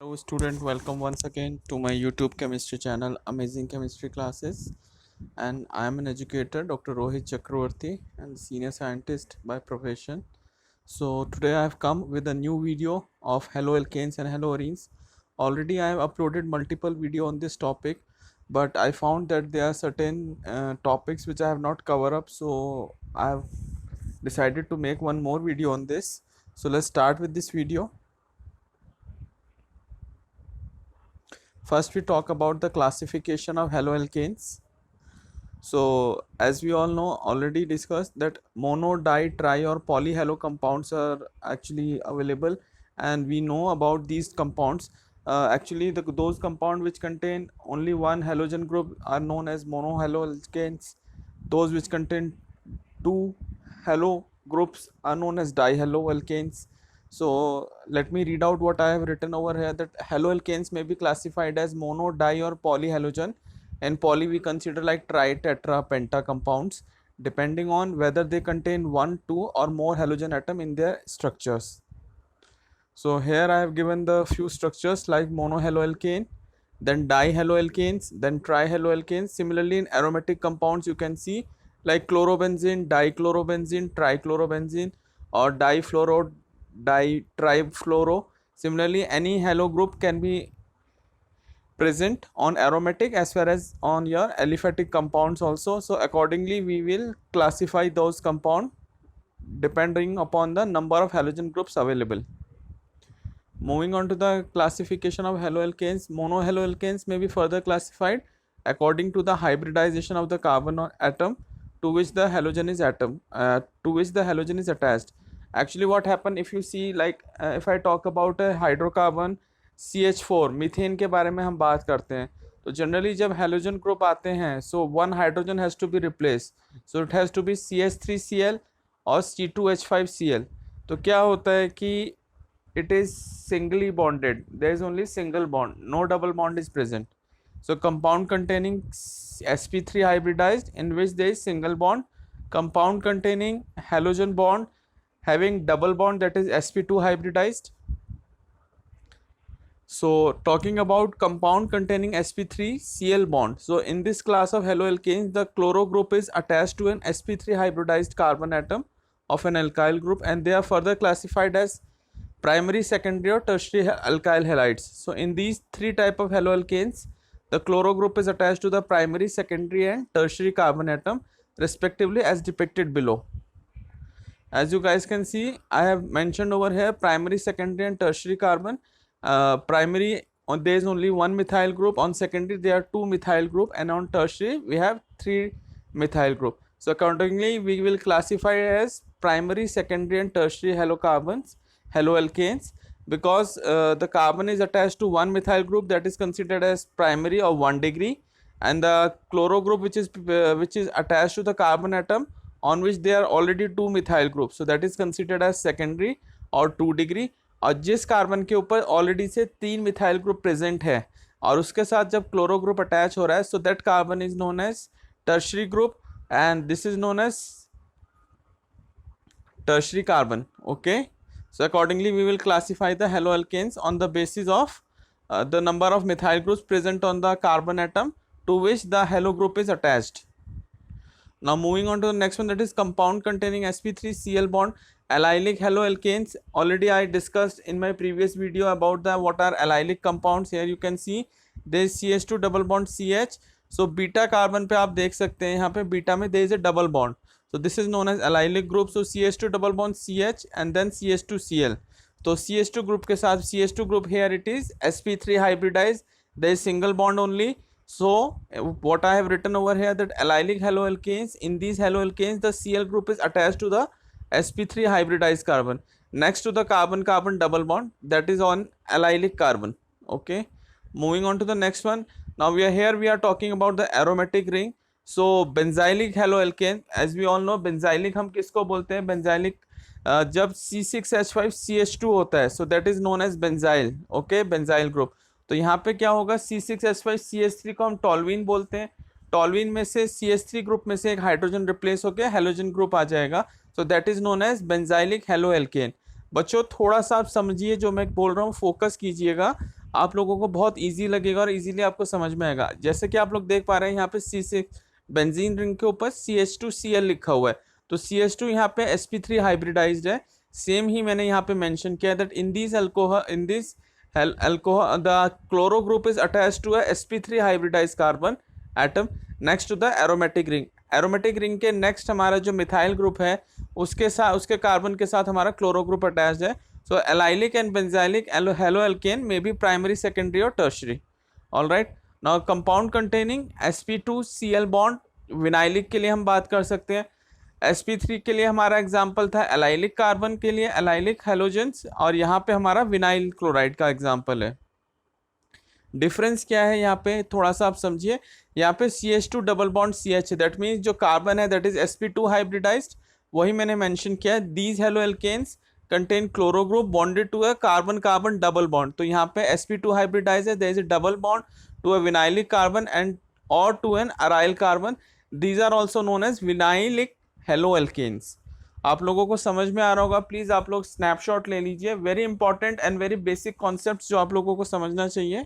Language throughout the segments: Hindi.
Hello student, welcome once again to my YouTube chemistry channel Amazing Chemistry Classes, and I am an educator Dr. Rohit Chakravarti and senior scientist by profession. So today I have come with a new video of haloalkanes and haloarenes. Already I have uploaded multiple video on this topic, but I found that there are certain topics which I have not covered up, so I have decided to make one more video on this. So let's start with this video. First, we talk about the classification of haloalkanes. So, as we all know, already discussed that mono, di, tri, or polyhalo compounds are actually available, and we know about these compounds. Those compounds which contain only one halogen group are known as monohaloalkanes. Those which contain two halo groups are known as dihaloalkanes. So let me read out what I have written over here, that haloalkanes may be classified as mono, di, or polyhalogen. And poly we consider like tri, tetra, penta compounds, depending on whether they contain one, two, or more halogen atom in their structures. So here I have given the few structures like monohaloalkane, then dihaloalkanes, then trihaloalkanes. Similarly, in aromatic compounds, you can see like chlorobenzene, dichlorobenzene, trichlorobenzene, or difluoro, trifluoro. Similarly, any halo group can be present on aromatic as well as on your aliphatic compounds also. So accordingly, we will classify those compounds depending upon the number of halogen groups available. Moving on to the classification of haloalkanes, monohaloalkanes may be further classified according to the hybridization of the carbon atom to which the halogen is attached. Actually, what happened, if you see, like if I talk about a hydrocarbon CH4 methane के बारे में हम बात करते हैं, तो जनरली जब हेलोजन ग्रुप आते हैं, so one hydrogen has to be replace, so it has to be CH3Cl और C2H5Cl. तो क्या होता है कि it is singly bonded, there is only single bond, no double bond is present. So compound containing sp3 hybridized in which there is single bond, compound containing halogen bond having double bond, that is sp2 hybridized. So talking about compound containing sp3 Cl bond, so in this class of haloalkanes the chloro group is attached to an sp3 hybridized carbon atom of an alkyl group, and they are further classified as primary, secondary, or tertiary alkyl halides. So in these three type of haloalkanes, the chloro group is attached to the primary, secondary, and tertiary carbon atom respectively as depicted below. As you guys can see, I have mentioned over here primary, secondary, and tertiary carbon. Primary, there is only one methyl group. On secondary there are two methyl group, and on tertiary we have three methyl group. So accordingly we will classify as primary, secondary, and tertiary haloalkanes, because the carbon is attached to one methyl group, that is considered as primary or 1 degree, and the chloro group which is attached to the carbon atom on which there are already two methyl groups, so that is considered as secondary और 2 डिग्री. और जिस कार्बन के ऊपर ऑलरेडी से 3 मिथाइल ग्रुप प्रेजेंट है और उसके साथ जब क्लोरो ग्रुप अटैच हो रहा है, so that carbon is known as tertiary group, and this is known as tertiary carbon. Okay, so accordingly we will classify the haloalkanes on the basis of the number of methyl groups present on the carbon atom to which the halo group is attached. Now moving on to the next one, that is compound containing sp3 Cl bond, allylic haloalkanes. Already I discussed in my previous video about the what are allylic compounds. Here you can see there is CH2 double bond CH. So beta carbon पे आप देख सकते हैं, यहाँ पे बीटा में there is a double bond, so this is known as allylic group. So CH2 double bond CH and then CH2Cl. तो CH2 group के साथ CH2 group, here it is sp3 hybridized, there is single bond only. So what I have written over here, that allylic haloalkanes, in these haloalkanes the Cl group is attached to the sp3 hybridized carbon next to the carbon carbon double bond, that is on allylic carbon. Okay, moving on to the next one. Now we are talking about the aromatic ring. So benzylic haloalkane, as we all know, benzylic हम किसको बोलते हैं, benzylic जब C6H5CH2 होता है, so that is known as benzyl. Okay, benzyl group. तो यहाँ पे क्या होगा, C6H5CH3 को हम टॉलवीन बोलते हैं, टॉलवीन में से CH3 ग्रुप में से एक हाइड्रोजन रिप्लेस होकर हेलोजन ग्रुप आ जाएगा, so that is known as benzylic haloalkane. बच्चों थोड़ा सा आप समझिए जो मैं बोल रहा हूँ, फोकस कीजिएगा. आप लोगों को बहुत इजी लगेगा और इजीली आपको समझ में आएगा। जैसे कि आप लोग देख पा रहे हैं यहाँ पे C6 बेंजीन रिंग के ऊपर CH2Cl लिखा हुआ है, तो CH2 यहाँ पे sp3 हाइब्रिडाइज्ड है। सेम ही मैंने यहाँ पे मेंशन किया that in this alcohol, in this alcohol, the chloro group is attached to a sp3 hybridized carbon atom next to the aromatic ring। Aromatic ring के नेक्स्ट हमारा जो मिथाइल ग्रुप है उसके साथ, उसके कार्बन के साथ हमारा क्लोरो ग्रुप अटैच्ड है। So allylic and benzylic halo alkane may be primary, secondary और tertiary. All right, now compound containing sp2Cl bond, vinylic के लिए हम बात कर सकते हैं। sp3 के लिए हमारा एग्जाम्पल था एलाइलिक कार्बन के लिए एलाइलिक हेलोजेंस, और यहाँ पे हमारा विनाइल क्लोराइड का एग्जाम्पल है। डिफरेंस क्या है यहाँ पे थोड़ा सा आप समझिए। यहाँ पे CH2 double bond CH, that means जो कार्बन है दैट इज sp2 हाइब्रिडाइज्ड, वही मैंने मेंशन किया है। These halo alkanes contain chloro group bonded to a carbon carbon double bond, तो यहाँ पे sp2 हाइब्रिडाइज है, there is a double bond to a vinylic carbon and और to an aryl carbon. These are also known as vinylic halo alkanes. आप लोगों को समझ में आ रहा होगा, प्लीज आप लोग स्नैपशॉट ले लीजिए। Very important and very basic concept जो आप लोगों को समझना चाहिए।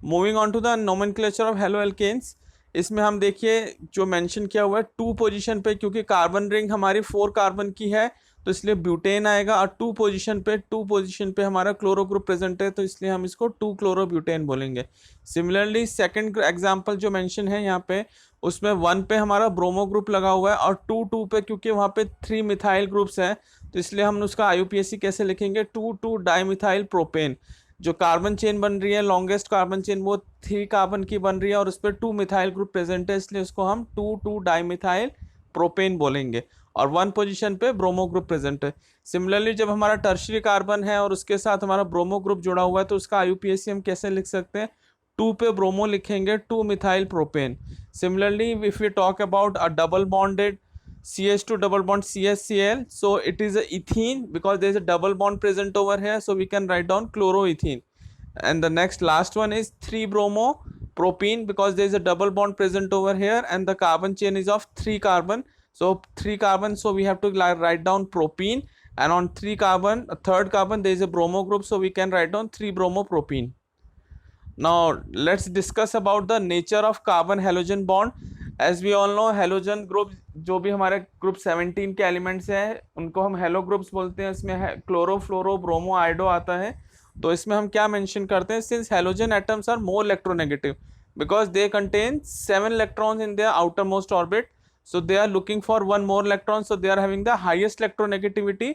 Moving on to the nomenclature of haloalkanes, इसमें हम देखिए जो मेंशन किया हुआ है 2 पोजीशन पे, क्योंकि कार्बन रिंग हमारी 4 कार्बन की है तो इसलिए ब्यूटेन आएगा, और 2 पोजीशन पे हमारा क्लोरो ग्रुप प्रेजेंट है तो इसलिए हम इसको 2 क्लोरो ब्यूटेन बोलेंगे। सिमिलरली सेकंड एग्जांपल जो मेंशन है यहाँ पे, उसमें 1 पे हमारा ब्रोमो ग्रुप लगा हुआ है और 2 पे क्योंकि वहाँ पे 3 मिथाइल ग्रुप्स हैं तो इसलिए हम उसका IUPAC कैसे लिखेंगे, 2 डाइमिथाइल प्रोपेन। जो कार्बन चेन बन रही है लॉन्गेस्ट कार्बन चेन वो 3 कार्बन की बन रही है और उस पर 2 मिथाइल ग्रुप प्रेजेंट है, इसलिए उसको हम 2 डाइमिथाइल प्रोपेन बोलेंगे, और 1 पोजीशन पे ब्रोमो ग्रुप प्रेजेंट है। सिमिलरली जब हमारा टर्शरी कार्बन है और उसके साथ हमारा ब्रोमो ग्रुप जुड़ा हुआ है तो उसका IUPAC हम कैसे लिख सकते हैं, 2 पे ब्रोमो लिखेंगे 2 methyl propane. Similarly if you talk about a double bonded CH2 double bond CHCl, so it is a ethene because there is a double bond present over here, so we can write down chloroethene. And the next last one is 3 bromo propene because there is a double bond present over here and the carbon chain is of 3 carbon, so 3 carbon, so we have to write down propene, and on 3 carbon, third carbon, there is a bromo group, so we can write down 3 bromo propene. Now let's discuss about the nature of carbon halogen bond. As we all know, halogen group जो भी हमारे ग्रुप 17 के एलिमेंट्स हैं उनको हम हेलो ग्रुप्स बोलते हैं। इसमें क्लोरो फ्लोरो ब्रोमो आइडो आता है, तो इसमें हम क्या मेंशन करते हैं, since halogen atoms are more electronegative because they contain 7 electrons in their outermost orbit, so they are looking for 1 more electron, so they are having the highest electronegativity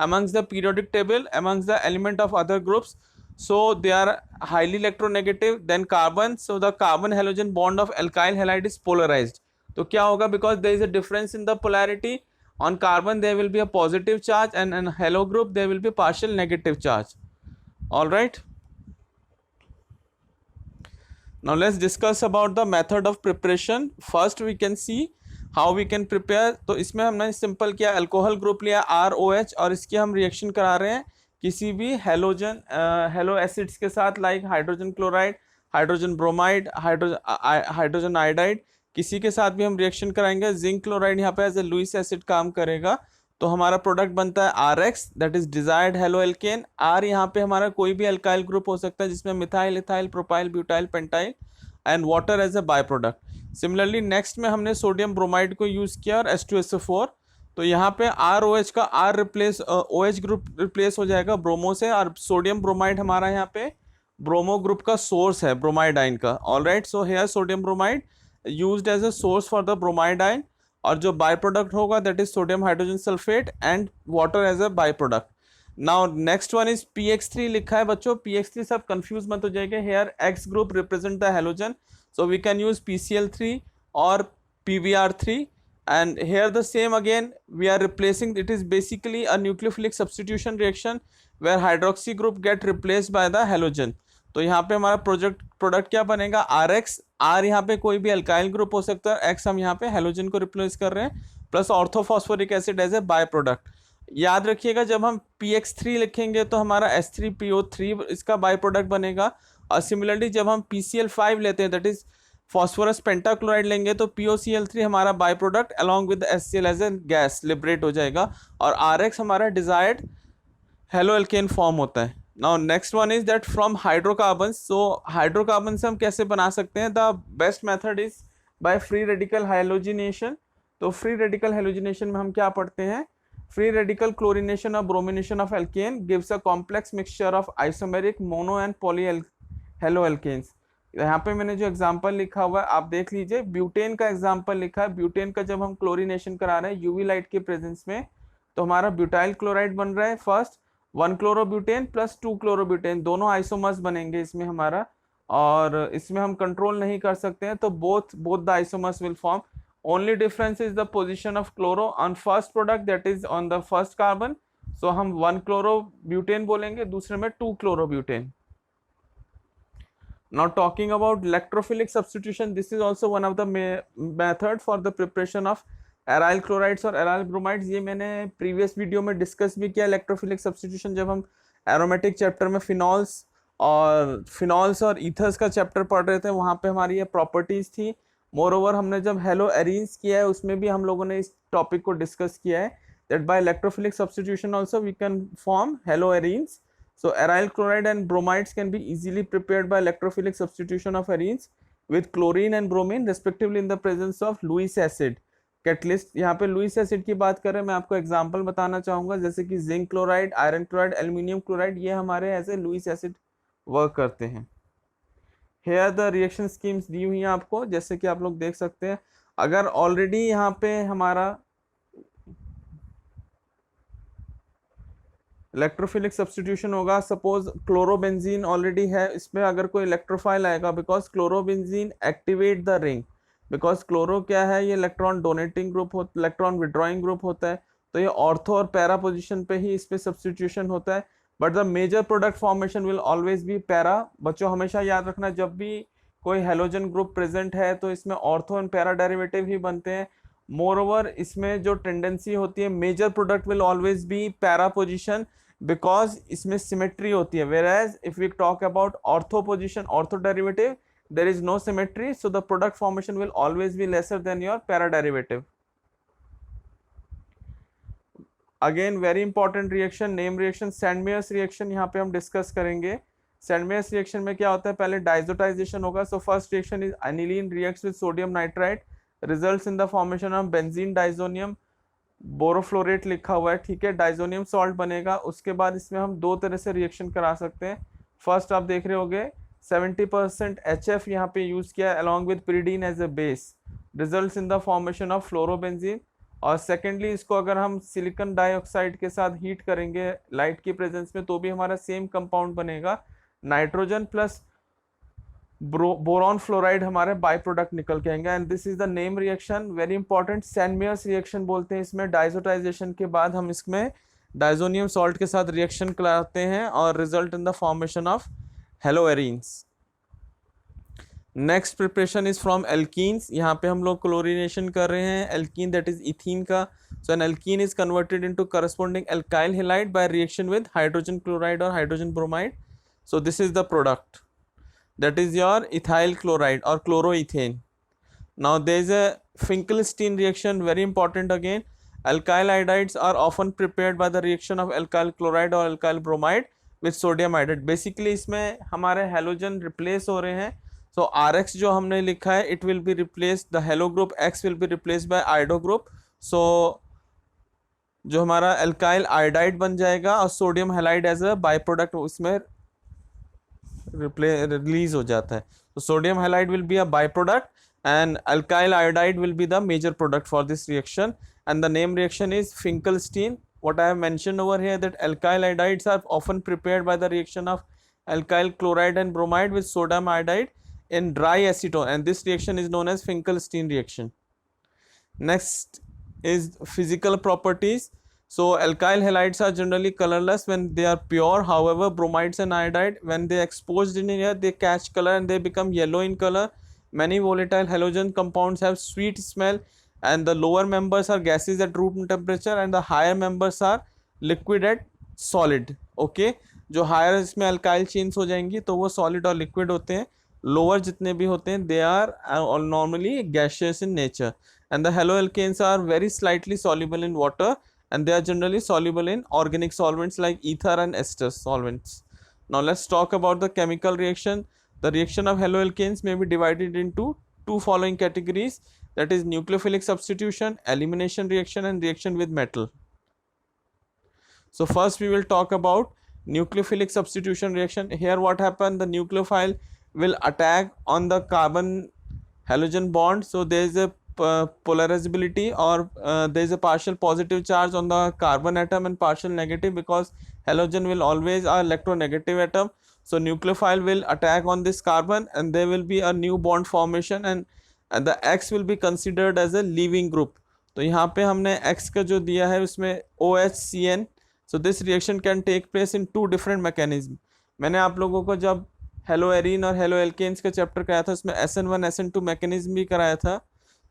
amongst the periodic table amongst the element of other groups, so they are highly electronegative than carbon, so the carbon halogen bond of alkyl halide is polarized. तो क्या होगा, because there is a difference in the polarity, on carbon there will be a positive charge and in halo group there will be partial negative charge. All right, now let's discuss about the method of preparation. First we can see how we can prepare. तो इसमें हमने सिंपल किया, अल्कोहल ग्रुप लिया ROH और इसकी हम रिएक्शन करा रहे हैं किसी भी हेलोजन हेलो एसिड्स के साथ, like hydrogen chloride, hydrogen bromide, hydrogen iodide, किसी के साथ भी हम रिएक्शन कराएंगे। जिंक क्लोराइड यहाँ पे एज ए लुईस एसिड काम करेगा, तो हमारा प्रोडक्ट बनता है RX, that is desired halo alkane. R यहाँ पे हमारा कोई भी अल्काइल ग्रुप हो सकता है जिसमें methyl, ethyl, propyl, butyl, pentyl and water as a by product. Similarly next में हमने सोडियम ब्रोमाइड को यूज़ किया और H2SO4, तो यहाँ पे ROH का R replace OH group replace हो जाएगा ब्रोमो से, और सोडियम ब्रोमाइड हमारा यहाँ पे ब्रोमो ग्रुप का सोर्स है ब्रोमाइड आयन का। All right, so here sodium bromide used as a source for the bromide ion, और जो बाय प्रोडक्ट होगा that is sodium hydrogen sulphate and water as a by product. Now next one is PX3 लिखा है बच्चों, PX3 सब कंफ्यूज मत हो जाएगा। Here X group represent the halogen, so we can use PCl3 or PBr3, and here the same again we are replacing, it is basically a nucleophilic substitution reaction where hydroxy group get replaced by the halogen। तो यहाँ पे हमारा प्रोडक्ट क्या बनेगा, RX। R यहाँ पे कोई भी अल्काइल ग्रुप हो सकता है, X हम यहाँ पे हेलोजन को रिप्लेस कर रहे हैं, plus orthophosphoric acid as a by product. याद रखिएगा जब हम PX3 लिखेंगे तो हमारा H3PO3 इसका बाय प्रोडक्ट बनेगा, और सिमिलरली जब हम PCl5 लेते हैं दैट इज फॉस्फोरस पेंटाक्लोराइड लेंगे तो POCl3 हमारा by product along with HCl as a gas liberate हो जाएगा, और RX हमारा डिजायर्ड हेलो एल्केन फॉर्म होता है। Now next one is that from hydrocarbon. So hydrocarbon से हम कैसे बना सकते हैं? The best method is by free radical halogenation. तो फ्री रेडिकल हाइलोजिनेशन में हम क्या पढ़ते हैं? फ्री रेडिकल क्लोरिनेशन और bromination of alkane gives a complex mixture of isomeric mono and poly halo alkanes. यहाँ पे मैंने जो एग्जांपल लिखा हुआ है आप देख लीजिए. ब्यूटेन का एग्जांपल लिखा है. ब्यूटेन का जब हम क्लोरिनेशन करा रहे हैं यूवी लाइट के प्रेजेंस में, तो हमारा ब्यूटाइल क्लोराइड बन रहा है. फर्स्ट 1 क्लोरोब्यूटेन प्लस 2 क्लोरोब्यूटेन, दोनों आइसोमर्स बनेंगे इसमें हमारा, और इसमें हम कंट्रोल नहीं कर सकते हैं, तो both the isomers will form. Only difference is the position of chloro on first product, that is on the first carbon. So हम 1 क्लोरोब्यूटेन बोलेंगे, दूसरे में 2 chlorobutane. Now talking about electrophilic substitution, this is also one of the method for the preparation of aryl chlorides और aryl bromides. ये मैंने previous वीडियो में डिस्कस भी किया electrophilic substitution, जब हम एरोमेटिक चैप्टर में फिनॉल्स और ईथर्स का चैप्टर पढ़ रहे थे, वहाँ पे हमारी ये प्रॉपर्टीज थी. मोर ओवर हमने जब हेलो एरीन्स किया है उसमें भी हम लोगों ने इस टॉपिक को डिस्कस किया है, that by electrophilic substitution also we can form haloarenes. So aryl chloride and bromides can be easily prepared by electrophilic substitution of arenes with chlorine and bromine respectively in the presence of Lewis acid. Catalyst, यहाँ पे लुइस एसिड की बात करें, मैं आपको एग्जांपल बताना चाहूँगा, जैसे कि zinc chloride, iron chloride, aluminium chloride, ये हमारे ऐसे लुइस एसिड वर्क करते हैं. हेयर द रिएक्शन स्कीम्स दी हुई हैं आपको, जैसे कि आप लोग देख सकते हैं. अगर ऑलरेडी यहाँ पे हमारा इलेक्ट्रोफिलिक सब्स्टिट्यूशन होगा, सपोज क्लोरोबेंजीन ऑलरेडी है, इसमें अगर कोई इलेक्ट्रोफाइल आएगा, because chlorobenzene activate the ring, because chloro क्या है, ये इलेक्ट्रॉन डोनेटिंग ग्रुप होता, इलेक्ट्रॉन विड्रॉइंग ग्रुप होता है, तो ये ऑर्थो और पैरा पोजिशन पे ही इस पे सब्स्टिट्यूशन होता है. But the major product formation will always be para. बच्चों हमेशा याद रखना, जब भी कोई हेलोजन ग्रुप प्रेजेंट है तो इसमें ऑर्थो एंड पैरा डेरिवेटिव ही बनते हैं. मोर ओवर इसमें जो टेंडेंसी होती है, major product will always be para position, because इसमें सिमेट्री होती है. whereas if we talk about ortho position, ortho derivative, there is no symmetry, so the product formation will always be lesser than your para derivative. Again very important reaction, name reaction, Sandmeyer's reaction यहाँ पे हम डिस्कस करेंगे. Sandmeyer's reaction में क्या होता है, पहले डाइजोटाइजेशन होगा. so first reaction is aniline reacts with sodium nitrite, results in the formation of benzene diazonium, बोरोफ्लोरेट लिखा हुआ है, ठीक है, डाइजोनियम सॉल्ट बनेगा. उसके बाद इसमें हम दो तरह से रिएक्शन करा सकते हैं. फर्स्ट आप देख रहे होगे 70% HF यहाँ पे यूज किया along with pyridine as a base, results in the formation of fluorobenzene. और सेकेंडली इसको अगर हम सिलिकॉन डाइऑक्साइड के साथ हीट करेंगे लाइट की प्रेजेंस में, तो भी हमारा सेम कंपाउंड बनेगा, नाइट्रोजन प्लस बोरॉन फ्लोराइड हमारे बाय प्रोडक्ट निकल के आएंगे. And this is the name reaction, very important, Sandmeyer's reaction बोलते हैं. इसमें डाइजोटाइजेशन के बाद हम इसमें डाइजोनियम सॉल्ट के साथ रिएक्शन कराते हैं और result in the formation of hello arenes. Next preparation is from alkenes. यहाँ पे हम लोग क्लोरिनेशन कर रहे हैं एल्कीन, दैट इज इथीन का. So an alkene is converted into corresponding alkyl halide by reaction with hydrogen chloride और hydrogen bromide. So this is the product, that is your ethyl chloride or chloroethane. Now there is a Finkelstein reaction, very important again. Alkyl iodides are often prepared by the reaction of alkyl chloride or alkyl bromide with sodium iodide. Basically इसमें हमारे halogen replace हो रहे हैं. So RX जो हमने लिखा है, it will be replaced, the halo group X will be replaced by iodo group. So जो हमारा alkyl iodide बन जाएगा और sodium halide as a byproduct उसमें रिलीज हो जाता है. तो sodium halide will be a by product and alkyl iodide will be the major product for this reaction. And the name reaction is Finkelstein. What I have mentioned over here, that alkyl iodides are often prepared by the reaction of alkyl chloride and bromide with sodium iodide in dry acetone, and this reaction is known as Finkelstein reaction. Next is physical properties. So alkyl halides are generally colorless when they are pure. However, bromides and iodide, when they exposed in air, they catch color and they become yellow in color. Many volatile halogen compounds have sweet smell, and the lower members are gases at room temperature and the higher members are liquid at solid. Okay, जो higher इसमें alkyl chains हो जाएंगी तो वो solid और liquid होते हैं. Lower जितने भी होते हैं they are normally gaseous in nature, and the haloalkanes are very slightly soluble in water, and they are generally soluble in organic solvents like ether and ester solvents. Now let's talk about the chemical reaction. The reaction of haloalkanes may be divided into two following categories, that is nucleophilic substitution, elimination reaction, and reaction with metal. So first we will talk about nucleophilic substitution reaction. Here what happened, the nucleophile will attack on the carbon halogen bond. So there is a polarizability, or there is a partial positive charge on the carbon atom and partial negative, because halogen will always a electronegative atom. So nucleophile will attack on this carbon and there will be a new bond formation, and the X will be considered as a leaving group. तो यहाँ पे हमने X का जो दिया है उसमें OHCN. So this reaction can take place in two different mechanism. मैंने आप लोगों को जब हेलोएरीन और हेलोएल्केन्स का चैप्टर कराया था उसमें SN1 SN2 मैकेनिज्म भी कराया था.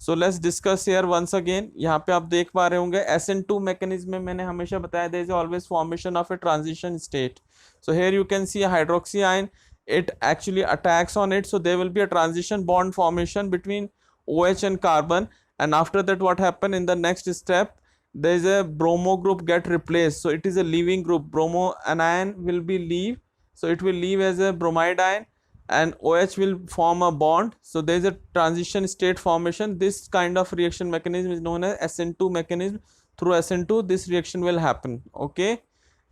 So let's discuss here once again. यहाँ पे आप देख पा रहे होंगे SN2 मैकेनिज्म में मैंने हमेशा बताया there is always formation of a transition state. So here you can see hydroxy ion, it actually attacks on it, so there will be a transition bond formation between OH and carbon, and after that what happen in the next step, there is a bromo group get replaced, so it is a leaving group. Bromo anion will be leave, so it will leave as a bromide ion, and OH will form a bond, so there is a transition state formation. This kind of reaction mechanism is known as SN2 mechanism. Through SN2 this reaction will happen. Okay,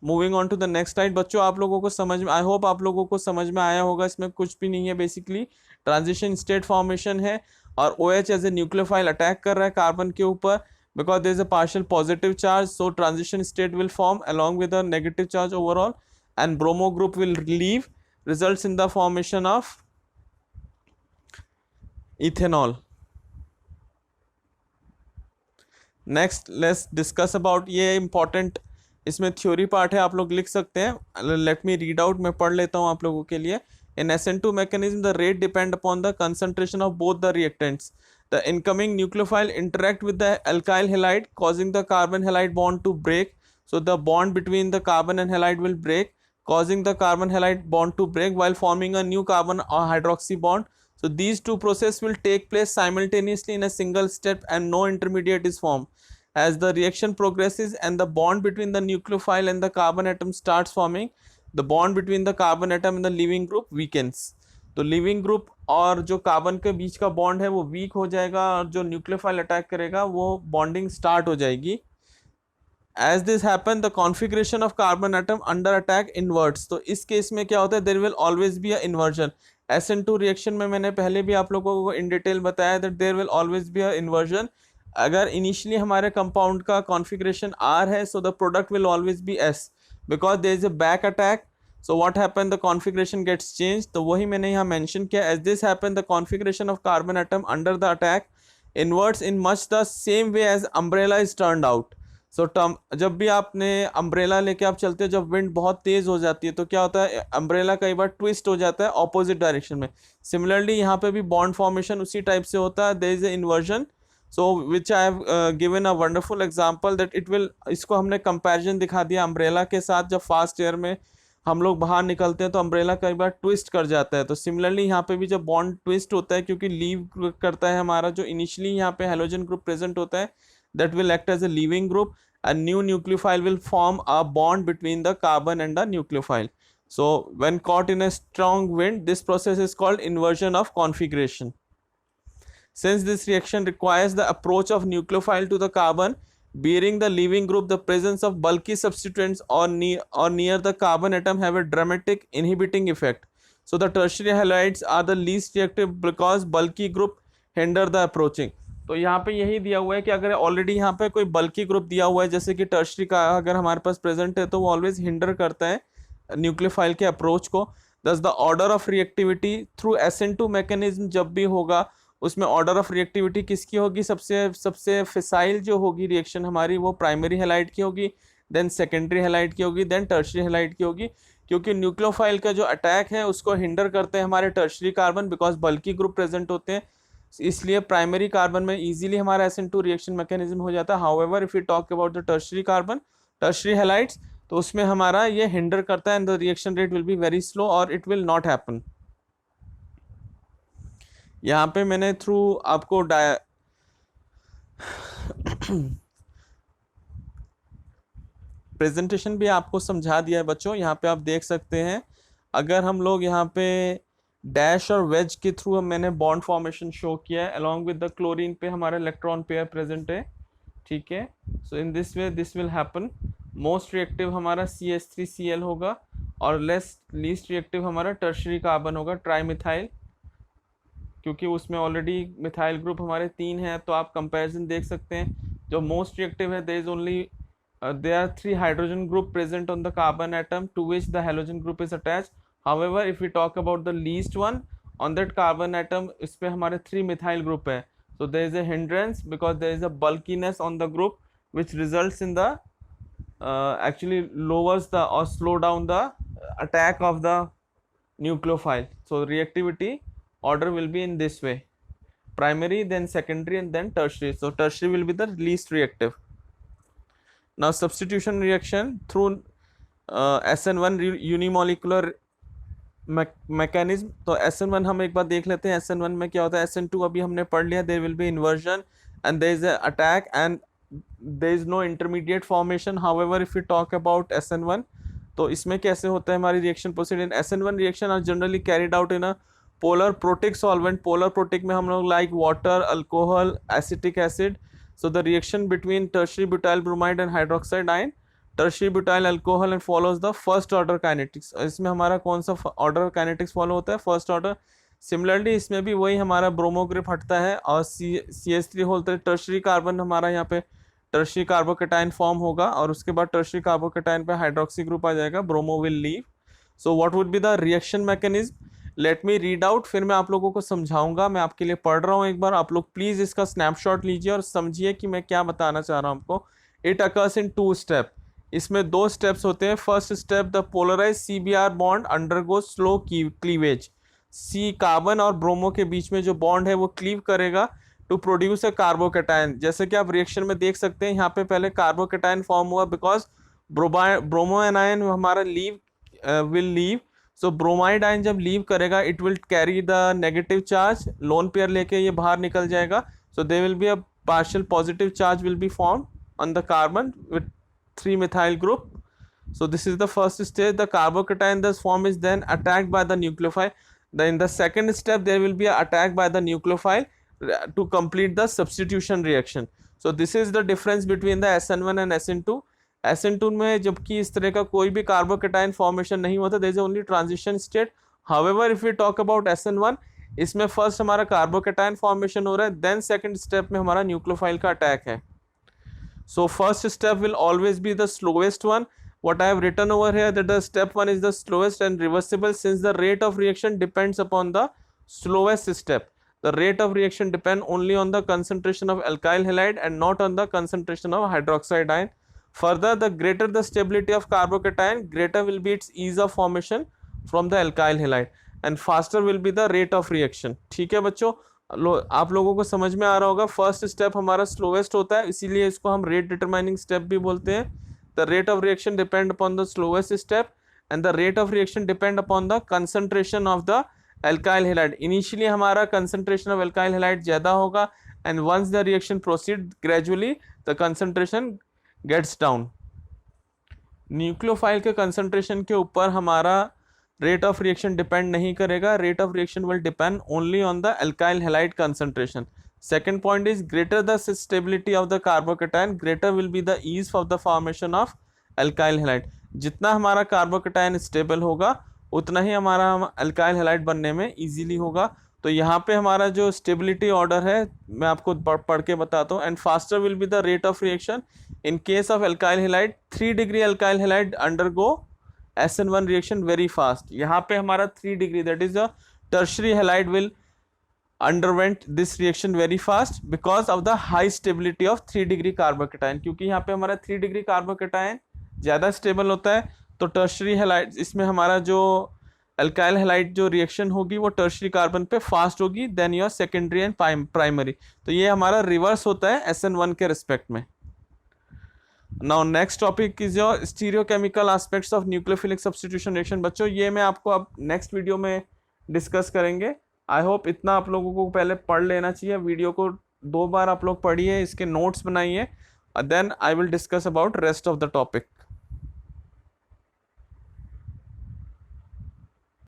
moving on to the next slide. बच्चों आप लोगों को समझ में, आई होप आप लोगों को समझ में आया होगा. इसमें कुछ भी नहीं है, बेसिकली ट्रांजिशन स्टेट फॉर्मेशन है और OH as a nucleophile attack कर रहा है कार्बन के ऊपर, because there is a partial positive charge, so transition state will form along with a negative charge overall, and bromo group will leave, results in the formation of ethanol. Next let's discuss about, ये इंपॉर्टेंट इसमें थ्योरी पार्ट है, आप लोग लिख सकते हैं. लेट मी रीड आउट, मैं पढ़ लेता हूँ आप लोगों के लिए. इन SN2 mechanism the rate depend upon the concentration of both the reactants. The incoming nucleophile interact with the alkyl halide causing the carbon halide bond to break. So the bond between the carbon and halide will break, causing the carbon halide bond to break while forming a new carbon or hydroxy bond. So these two processes will take place simultaneously in a single step and no intermediate is formed. As the reaction progresses and the bond between the nucleophile and the carbon atom starts forming, the bond between the carbon atom and the leaving group weakens. तो leaving group और जो कार्बन के बीच का बॉन्ड है वो वीक हो जाएगा और जो न्यूक्लियोफाइल अटैक करेगा वो बॉन्डिंग स्टार्ट हो जाएगी. As this happen, the configuration of carbon atom under attack inverts. तो इस केस में क्या होता है, there will always be a inversion. SN2 reaction में मैंने पहले भी आप लोगों को इन डिटेल बताया that there will always be a inversion. अगर इनिशियली हमारे कंपाउंड का कॉन्फ़िगरेशन R है, so the product will always be S, because there is a back attack. So what happen, the configuration gets change. तो वही मैंने यहाँ मेंशन किया. As this happen the configuration of carbon atom under the attack inverts in much the same way as umbrella is turned out. So जब भी आपने अम्ब्रेला लेके आप चलते हो, जब विंड बहुत तेज़ हो जाती है तो क्या होता है, अम्ब्रेला कई बार ट्विस्ट हो जाता है ऑपोजिट डायरेक्शन में. सिमिलरली यहाँ पे भी बॉन्ड फॉर्मेशन उसी टाइप से होता है. There is a inversion, so which I have given a wonderful example that it will, इसको हमने कंपैरिजन दिखा दिया अम्ब्रेला के साथ. जब फास्ट एयर में हम लोग बाहर निकलते हैं तो अम्ब्रेला कई बार ट्विस्ट कर जाता है. तो सिमिलरली यहाँ पे भी जब बॉन्ड ट्विस्ट होता है, क्योंकि लीव करता है हमारा जो इनिशियली यहाँ पे हेलोजन ग्रुप प्रेजेंट होता है, that will act as a leaving group, and new nucleophile will form a bond between the carbon and the nucleophile. So when caught in a strong wind, this process is called inversion of configuration. Since this reaction requires the approach of nucleophile to the carbon bearing the leaving group, the presence of bulky substituents or near the carbon atom have a dramatic inhibiting effect. So the tertiary halides are the least reactive because bulky group hinder the approaching. तो यहाँ पे यही दिया हुआ है कि अगर ऑलरेडी यहाँ पे कोई बल्की ग्रुप दिया हुआ है, जैसे कि टर्शरी का अगर हमारे पास प्रेजेंट है, तो वो ऑलवेज हिंडर करता है न्यूक्लियोफाइल के अप्रोच को. दस the order of reactivity through SN2 mechanism जब भी होगा, उसमें ऑर्डर ऑफ रिएक्टिविटी किसकी होगी, सबसे फिसाइल जो होगी रिएक्शन हमारी, वो प्राइमरी हेलाइड की होगी, देन सेकेंडरी हेलाइड की होगी, देन टर्शरी हेलाइड की होगी. क्योंकि न्यूक्लियोफाइल का जो अटैक है उसको हिंडर करते हैं हमारे tertiary carbon, because bulky group present होते हैं, इसलिए प्राइमरी कार्बन में इजीली हमारा SN2 रिएक्शन मैकेनिज्म हो जाता है. However if you talk about the tertiary carbon, tertiary halides, तो उसमें हमारा ये हिंडर करता है and the reaction rate will be very slow और इट विल नॉट हैपन. यहाँ पे मैंने थ्रू आपको प्रेजेंटेशन भी आपको समझा दिया है बच्चों. यहाँ पे आप देख सकते हैं अगर हम लोग यहाँ पे डैश और वेज के थ्रू मैंने बॉन्ड फॉर्मेशन शो किया है, अलॉन्ग विद द क्लोरीन पे हमारा इलेक्ट्रॉन पेयर प्रेजेंट है, ठीक है। So in this way this will happen. Most reactive हमारा CH3Cl होगा और लीस्ट रिएक्टिव हमारा टर्शरी कार्बन होगा, ट्राईमिथाइल, क्योंकि उसमें ऑलरेडी मिथाइल ग्रुप हमारे 3 हैं। तो आप कंपैरिजन देख सकते हैं, जो मोस्ट रिएक्टिव है there is only there are 3 hydrogen group present on the carbon atom to which the halogen group is attached. However, if we talk about the least one on that carbon atom, इस पे हमारे 3 methyl group है, so there is a hindrance because there is a bulkiness on the group which results in the actually lowers the or slow down the attack of the nucleophile. So reactivity order will be in this way: primary, then secondary, and then tertiary. So tertiary will be the least reactive. Now substitution reaction through SN1 unimolecular mechanism. तो SN1 हम एक बार देख लेते हैं SN1 में क्या होता है। SN2 अभी हमने पढ़ लिया, there will be inversion and there is a attack and there is no intermediate formation. However, if we talk about SN1, तो इसमें कैसे होता है हमारी reaction proceed in SN1 reaction are generally carried out in a polar protic solvent. Polar protic में हम लोग like water, alcohol, acetic acid. So the reaction between tertiary butyl bromide and hydroxide ion, tertiary butyl alcohol, and follows the first order kinetics. इसमें हमारा कौन सा order kinetics फॉलो होता है? First order. सिमिलरली इसमें भी वही हमारा ब्रोमो ग्रुप हटता है और CH3 होता है, टर्शरी कार्बन हमारा यहाँ पे टर्शरी कार्बोकेटाइन फॉर्म होगा और उसके बाद टर्शरी कार्बोकेटाइन पे हाइड्रोक्सी ग्रुप आ जाएगा, bromo will leave. So what would be the reaction mechanism? Let me read out, फिर मैं आप लोगों को समझाऊंगा. मैं आपके लिए पढ़ रहा हूँ एक बार, आप लोग प्लीज इसका स्नैपशॉट लीजिए और समझिए कि मैं क्या बताना चाह रहा हूँ आपको. It occurs in 2 step. इसमें 2 स्टेप्स होते हैं. First step, the polarize CBr bond undergo slow cleavage. C carbon और ब्रोमो के बीच में जो बॉन्ड है वो क्लीव करेगा टू प्रोड्यूस अ कार्बोकेटाइन. जैसे कि आप रिएक्शन में देख सकते हैं यहाँ पे पहले कार्बोकेटाइन फॉर्म हुआ बिकॉज ब्रोमो एनायन हमारा will leave. So bromide ion जब लीव करेगा it will carry the negative charge, lone pair लेके ये बाहर निकल जाएगा. So they will be a partial positive charge will be form on the carbon with 3 methyl group. So this is the first stage. The carbocation thus form is then attacked by the nucleophile. Then in the second step there will be an attack by the nucleophile to complete the substitution reaction. So this is the difference between the SN1 and SN2. SN2 में जबकि इस तरह का कोई भी कार्बोकेटाइन फॉर्मेशन नहीं होता, there is only transition state. However, if we talk about SN1, इसमें फर्स्ट हमारा कार्बोकेटाइन फॉर्मेशन हो रहा है, देन सेकंड स्टेप में हमारा न्यूक्लियोफाइल का अटैक है. So first step will always be the slowest one. What I have written over here that the step 1 is the slowest and reversible since the rate of reaction depends upon the slowest step. The rate of reaction depends only on the concentration of alkyl halide and not on the concentration of hydroxide ion. Further, the greater the stability of carbocation, greater will be its ease of formation from the alkyl halide and faster will be the rate of reaction. ठीक है बच्चों, आप लोगों को समझ में आ रहा होगा. फर्स्ट स्टेप हमारा स्लोवेस्ट होता है, इसीलिए इसको हम रेट डिटरमाइनिंग स्टेप भी बोलते हैं. The rate of reaction depend upon the slowest step and the rate of reaction depend upon the concentration of the alkyl halide. Initially हमारा कंसंट्रेशन ऑफ एल्काइल हैलाइड ज़्यादा होगा and once the reaction proceed gradually the concentration gets down. Nucleophile के कंसंट्रेशन के ऊपर हमारा रेट ऑफ रिएक्शन डिपेंड नहीं करेगा. Rate of reaction will depend only on the alkyl halide concentration. Second point is greater the stability of the carbocation, greater will be the ease of the formation of alkyl halide. जितना हमारा कार्बोकेटाइन स्टेबल होगा उतना ही हमारा एल्काइल हैलाइड बनने में इजीली होगा. तो यहाँ पे हमारा जो स्टेबिलिटी ऑर्डर है मैं आपको पढ़ के बताता हूँ. And faster will be the rate of reaction in case of alkyl halide. 3 degree alkyl halide undergo SN1 reaction very fast. यहाँ पे हमारा 3 degree that is the tertiary halide will underwent this reaction very fast because of the high stability of 3 degree carbocation. क्योंकि यहाँ पे हमारा 3 डिग्री कार्बोकेटाइन ज़्यादा स्टेबल होता है तो टर्शरी हैलाइड इसमें हमारा जो अल्काइल हैलाइड जो रिएक्शन होगी वो टर्शरी कार्बन पे फास्ट होगी then your secondary and primary. तो ये हमारा रिवर्स होता है SN1 के रिस्पेक्ट में. Now next topic is your stereochemical aspects of nucleophilic substitution reaction. बच्चों ये मैं आपको अब नेक्स्ट वीडियो में डिस्कस करेंगे. आई होप इतना आप लोगों को पहले पढ़ लेना चाहिए. वीडियो को 2 बार आप लोग पढ़िए, इसके नोट्स बनाइए, then I will discuss about rest of the topic.